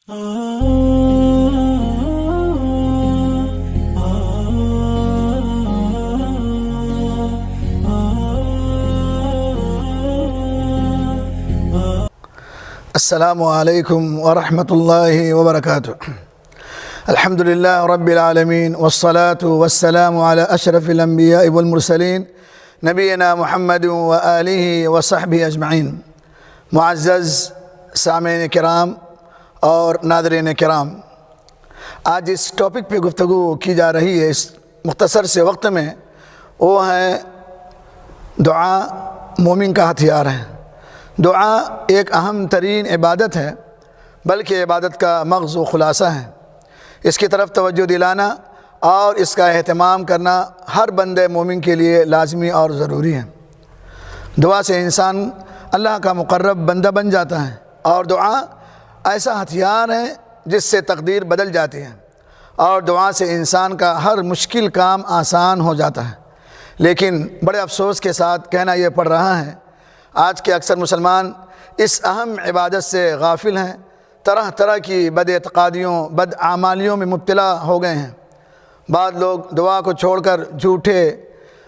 السلام علیکم ورحمۃ اللہ وبرکاتہ۔ الحمدللہ رب العالمین والصلاة والسلام علی اشرف الانبیاء والمرسلین نبینا محمد وآلہ وصحبہ اجمعین۔ معزز سامعین کرام اور ناظرین کرام، آج اس ٹاپک پہ گفتگو کی جا رہی ہے اس مختصر سے وقت میں، وہ ہے دعا مومن کا ہتھیار ہے۔ دعا ایک اہم ترین عبادت ہے، بلکہ عبادت کا مغز و خلاصہ ہے۔ اس کی طرف توجہ دلانا اور اس کا اہتمام کرنا ہر بندے مومن کے لیے لازمی اور ضروری ہے۔ دعا سے انسان اللہ کا مقرب بندہ بن جاتا ہے، اور دعا ایسا ہتھیار ہے جس سے تقدیر بدل جاتی ہے، اور دعا سے انسان کا ہر مشکل کام آسان ہو جاتا ہے۔ لیکن بڑے افسوس کے ساتھ کہنا یہ پڑ رہا ہے، آج کے اکثر مسلمان اس اہم عبادت سے غافل ہیں، طرح طرح کی بد اعتقادیوں، بد اعمالیوں میں مبتلا ہو گئے ہیں۔ بعض لوگ دعا کو چھوڑ کر جھوٹے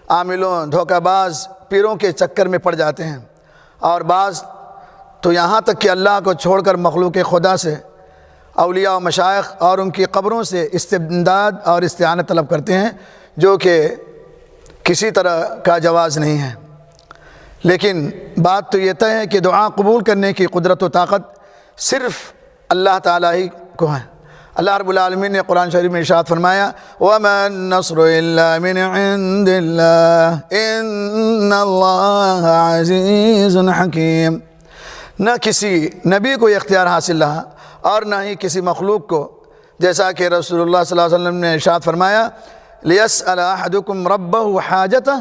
عاملوں، دھوکہ باز پیروں کے چکر میں پڑ جاتے ہیں، اور بعض تو یہاں تک کہ اللہ کو چھوڑ کر مخلوق خدا سے، اولیاء و مشائخ اور ان کی قبروں سے استمداد اور استعانت طلب کرتے ہیں، جو کہ کسی طرح کا جواز نہیں ہے۔ لیکن بات تو یہ طے ہے کہ دعا قبول کرنے کی قدرت و طاقت صرف اللہ تعالیٰ ہی کو ہے۔ اللہ رب العالمین نے قرآن شریف میں ارشاد فرمایا، وَمَا النَّصْرُ إِلَّا مِنْ عِنْدِ اللَّهِ إِنَّ اللَّهَ عَزِيزٌ حَكِيمٌ۔ نہ کسی نبی کو یہ اختیار حاصل رہا اور نہ ہی کسی مخلوق کو، جیسا کہ رسول اللہ صلی اللہ علیہ وسلم نے ارشاد فرمایا، لِيَسْأَلَ أَحَدُكُمْ رَبَّهُ حَاجَتَهُ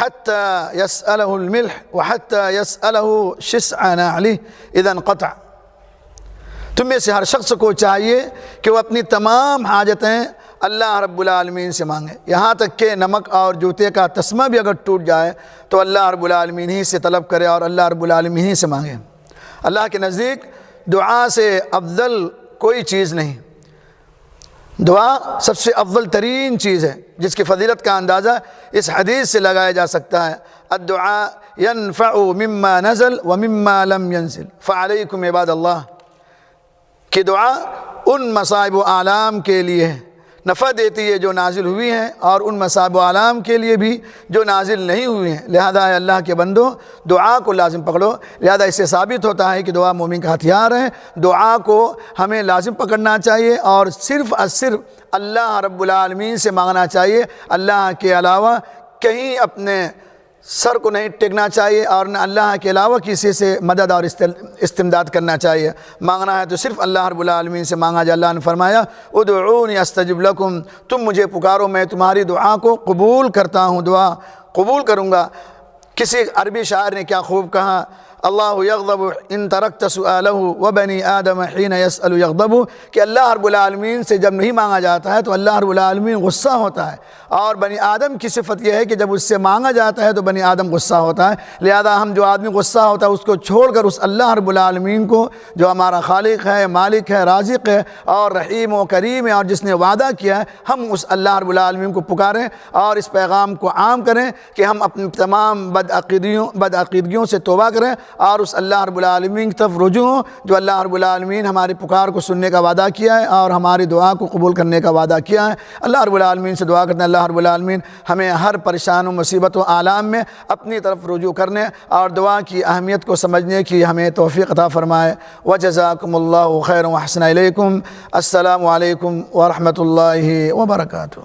حتى يسأله الملح وحتى يسأله شسع نعله إذا انقطع۔ تم میں سے ہر شخص کو چاہیے کہ وہ اپنی تمام حاجتیں اللہ رب العالمین سے مانگے، یہاں تک کہ نمک اور جوتے کا تسمہ بھی اگر ٹوٹ جائے تو اللہ رب العالمین ہی سے طلب کرے اور اللہ رب العالمین ہی سے مانگے۔ اللہ کے نزدیک دعا سے افضل کوئی چیز نہیں۔ دعا سب سے افضل ترین چیز ہے، جس کی فضیلت کا اندازہ اس حدیث سے لگایا جا سکتا ہے، الدعاء ينفع مما نزل ومما لم ينزل فعليكم عباد اللہ، کہ دعا ان مصائب و آلام کے لیے ہے، نفع دیتی ہے جو نازل ہوئی ہیں، اور ان مصائب و آلام کے لیے بھی جو نازل نہیں ہوئی ہیں۔ لہذا ہے اللہ کے بندو، دعا کو لازم پکڑو۔ لہذا اس سے ثابت ہوتا ہے کہ دعا مومن کا ہتھیار ہے۔ دعا کو ہمیں لازم پکڑنا چاہیے، اور صرف اللہ رب العالمین سے مانگنا چاہیے۔ اللہ کے علاوہ کہیں اپنے سر کو نہیں ٹیکنا چاہیے، اور نہ اللہ کے علاوہ کسی سے مدد اور استمداد کرنا چاہیے۔ مانگنا ہے تو صرف اللہ رب العالمین سے مانگا جائے۔ اللہ نے فرمایا، ادعونی استجب لکم، تم مجھے پکارو میں تمہاری دعا کو قبول کرتا ہوں، دعا قبول کروں گا۔ کسی عربی شاعر نے کیا خوب کہا، اللہ یغضب ان ترکت سؤالہ وبنی آدم حین یسأل یغضب، کہ اللہ رب العالمین سے جب نہیں مانگا جاتا ہے تو اللہ رب العالمین غصہ ہوتا ہے، اور بنی آدم کی صفت یہ ہے کہ جب اس سے مانگا جاتا ہے تو بنی آدم غصہ ہوتا ہے۔ لہذا ہم جو آدمی غصہ ہوتا ہے اس کو چھوڑ کر اس اللہ رب العالمین کو، جو ہمارا خالق ہے، مالک ہے، رازق ہے، اور رحیم و کریم ہے، اور جس نے وعدہ کیا ہے، ہم اس اللہ رب العالمین کو پکاریں اور اس پیغام کو عام کریں کہ ہم اپنی تمام بد عقیدگیوں سے توبہ کریں، اور اس اللہ رب العالمین کی طرف رجوع ہوں، جو اللہ رب العالمین ہماری پکار کو سننے کا وعدہ کیا ہے اور ہماری دعا کو قبول کرنے کا وعدہ کیا ہے۔ اللہ رب العالمین سے دعا کرتے ہیں، اللہ رب العالمین ہمیں ہر پریشان و مصیبت و آلام میں اپنی طرف رجوع کرنے اور دعا کی اہمیت کو سمجھنے کی ہمیں توفیق عطا فرمائے۔ وجزاکم اللہ خیر و احسن الیکم۔ السلام علیکم ورحمۃ اللہ وبرکاتہ۔